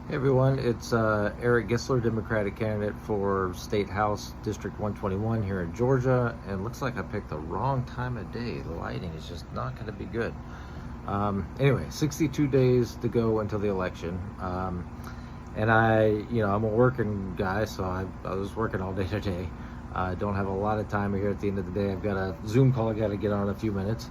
Hey everyone, it's Eric Gissler, Democratic candidate for State House District 121 here in Georgia, and it looks like I picked the wrong time of day. The lighting is just not going to be good. Anyway, 62 days to go until the election, and I'm a working guy, so I was working all day today. I don't have a lot of time here at the end of the day. I've got a Zoom call I got to get on in a few minutes,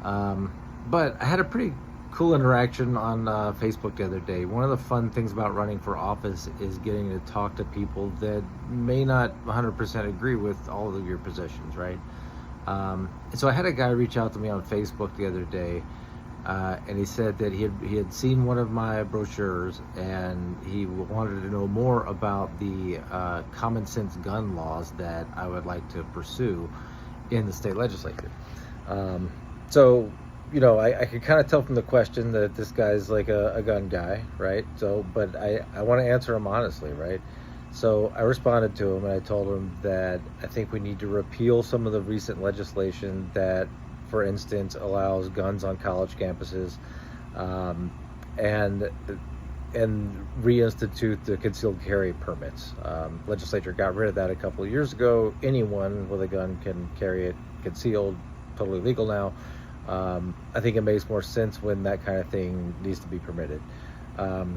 but I had a pretty cool interaction on Facebook the other day. One of the fun things about running for office is getting to talk to people that may not 100% agree with all of your positions, right? And so I had a guy reach out to me on Facebook the other day, and he said that he had seen one of my brochures and he wanted to know more about the common sense gun laws that I would like to pursue in the state legislature. So I could kind of tell from the question that this guy's like a gun guy, right? So, but I want to answer him honestly, right? So I responded to him and I told him that I think we need to repeal some of the recent legislation that, for instance, allows guns on college campuses, um, and reinstitute the concealed carry permits. Legislature got rid of that a couple of years ago. Anyone with a gun can carry it concealed, totally legal now. I think it makes more sense when that kind of thing needs to be permitted. Um,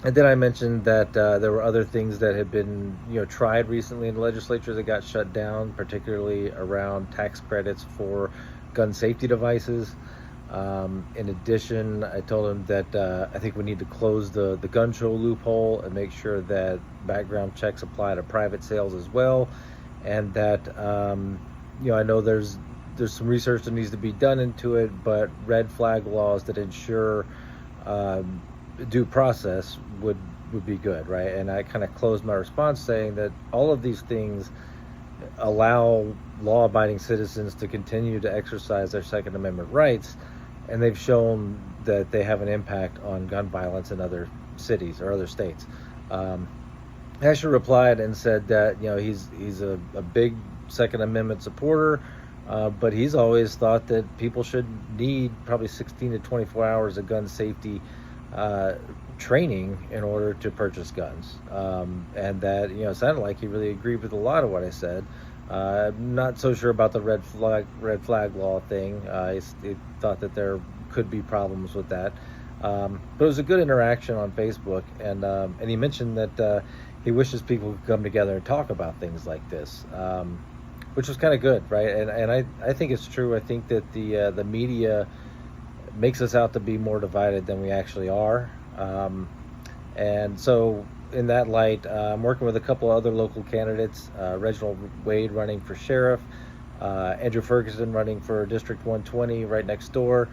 and then I mentioned that there were other things that had been, tried recently in the legislature that got shut down, particularly around tax credits for gun safety devices. In addition, I told him that I think we need to close the gun show loophole and make sure that background checks apply to private sales as well, and that I know there's some research that needs to be done into it, but red flag laws that ensure due process would be good, right? And I kind of closed my response saying that all of these things allow law-abiding citizens to continue to exercise their Second Amendment rights, and they've shown that they have an impact on gun violence in other cities or other states. Asher replied and said that he's a big Second Amendment supporter, but he's always thought that people should need probably 16 to 24 hours of gun safety training in order to purchase guns, and that it sounded like he really agreed with a lot of what I said. I'm not so sure about the red flag law thing. He thought that there could be problems with that, but it was a good interaction on Facebook, and he mentioned that he wishes people could come together and talk about things like this. Which was kind of good, right? And I think it's true. I think that the media makes us out to be more divided than we actually are. And so in that light, I'm working with a couple of other local candidates, Reginald Wade running for sheriff, Andrew Ferguson running for District 120 right next door,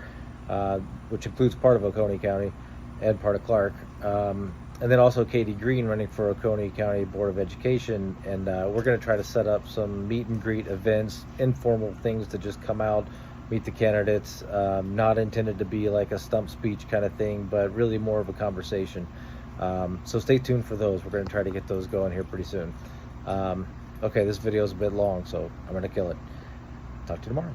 which includes part of Oconee County and part of Clark. And then also Katie Green running for Oconee County Board of Education. And we're going to try to set up some meet and greet events, informal things to just come out, meet the candidates, not intended to be like a stump speech kind of thing, but really more of a conversation. So stay tuned for those. We're going to try to get those going here pretty soon. Okay, this video is a bit long, so I'm going to kill it. Talk to you tomorrow.